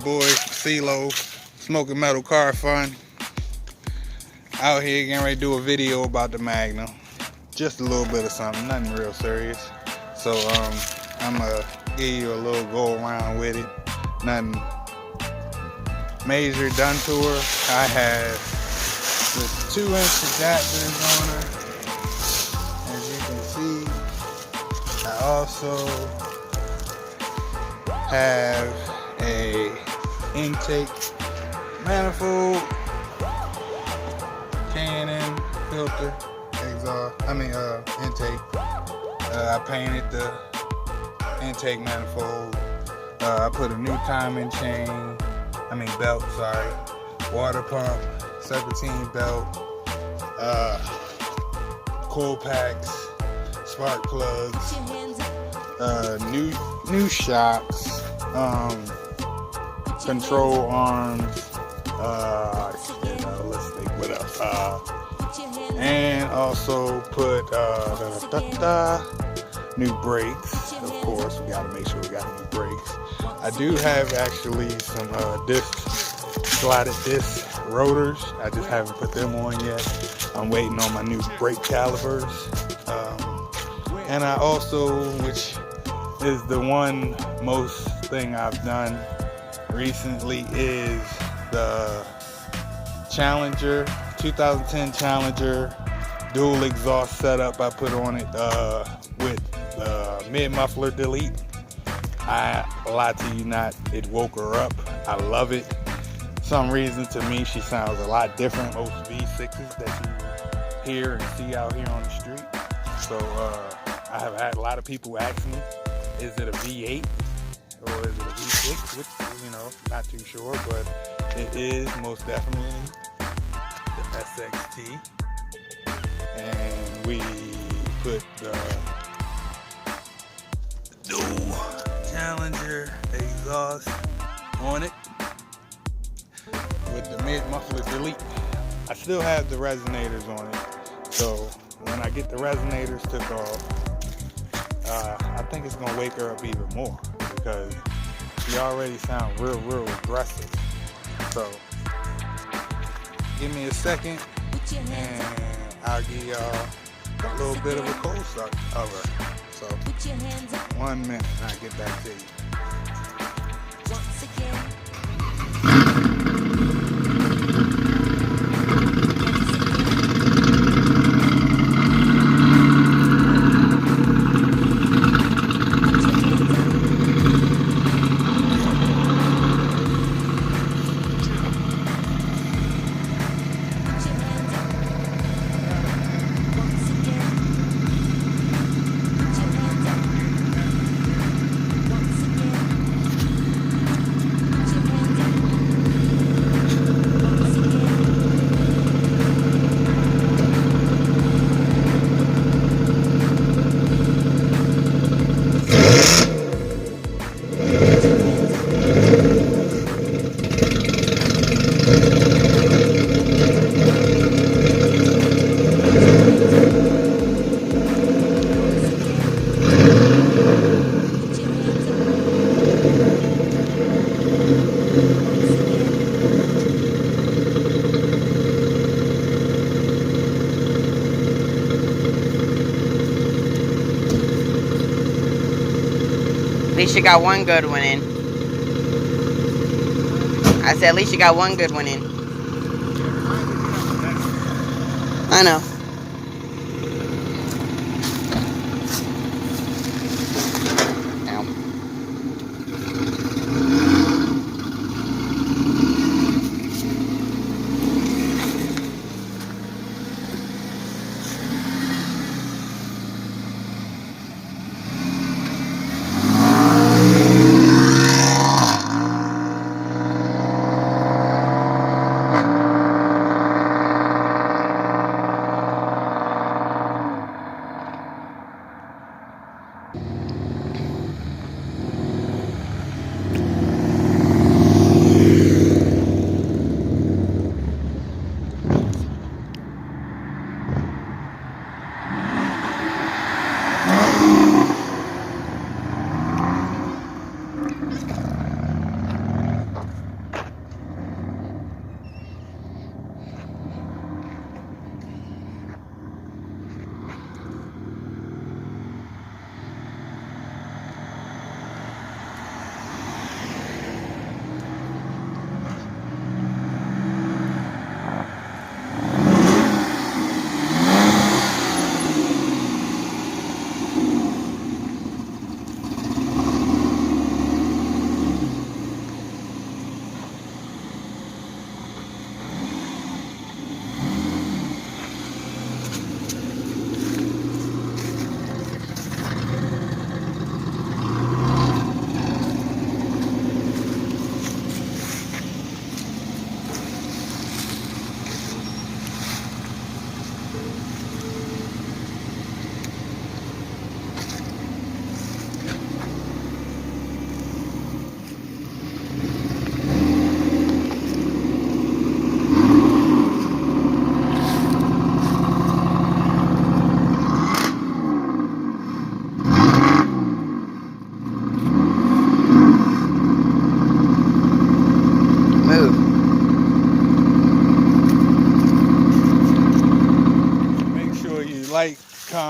boy CeeLo, Smokin Metal Carfun. Out here getting ready to do a video about the Magnum. Just a little bit of something, nothing real serious. So I'm gonna give you a little go around with it. Nothing major done to her. I have the 2-inch adapters on her, as you can see. I also have a intake manifold, K&N filter, exhaust. Intake. I painted the intake manifold. I put a new timing belt. Water pump, serpentine belt, coil packs, spark plugs, new shocks, control arms, let's think what else, and also put new brakes. Of course, we gotta make sure we got new brakes. I do have actually some slotted disc rotors. I just haven't put them on yet. I'm waiting on my new brake calipers. And I also, which is the one most thing I've done recently, is the Challenger, 2010 Challenger dual exhaust setup I put on it with mid muffler delete. I lie to you not, it woke her up. I love it. Some reason to me she sounds a lot different most V6s that you hear and see out here on the street. So I have had a lot of people ask me, is it a V8 or is it a V6? Which, not too sure, but it is most definitely the SXT. And we put the dual Challenger exhaust on it with the mid muffler delete. I still have the resonators on it, so when I get the resonators took off, I think it's gonna wake her up even more because she already sounds real aggressive. So give me a second and I'll give y'all a little bit of a cold start of her. So 1 minute and I'll get back to you. At least you got one good one in. I said at least you got one good one in. I know.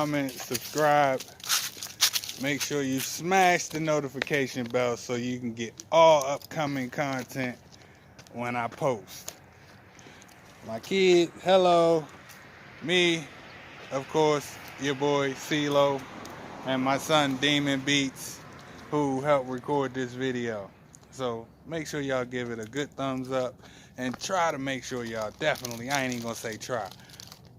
comment, subscribe. Make sure you smash the notification bell so you can get all upcoming content when I post. My kid, hello. Me, of course, your boy CeeLo, and my son Demon Beats, who helped record this video. So make sure y'all give it a good thumbs up and try to make sure y'all definitely, I ain't even gonna say try,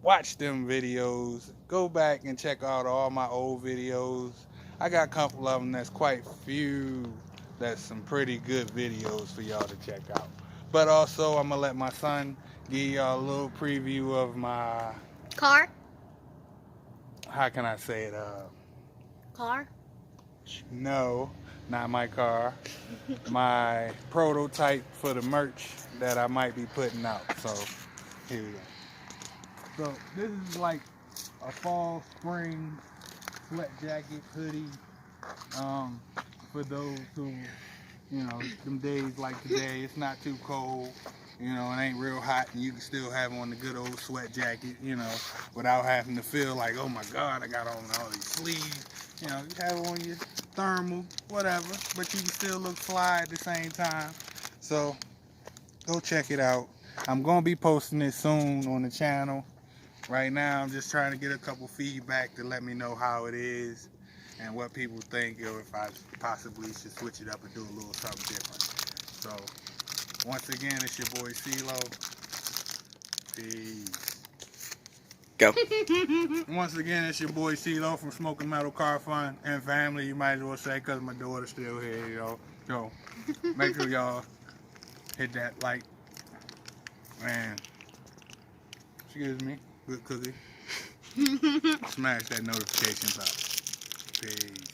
watch them videos. Go back and check out all my old videos. I got a couple of them that's quite few, that's some pretty good videos for y'all to check out. But also I'm gonna let my son give y'all a little preview of my Car? how can I say it? Car? No, not my car. My prototype for the merch that I might be putting out. So here we go. So this is like a fall, spring sweat jacket, hoodie. For those who, you know, them days like today, it's not too cold. You know, it ain't real hot, and you can still have on the good old sweat jacket, you know, without having to feel like, oh my God, I got on all these sleeves. You know, you have on your thermal, whatever, but you can still look fly at the same time. So, go check it out. I'm going to be posting it soon on the channel. Right now, I'm just trying to get a couple feedback to let me know how it is and what people think, or if I possibly should switch it up and do a little something different. So, once again, it's your boy CeeLo. Peace. Go. Once again, it's your boy CeeLo from Smokin Metal Carfun and family. You might as well say, because my daughter's still here, you know. So, make sure y'all hit that like. Man, excuse me, good cookie. Smash that notification bell. Peace.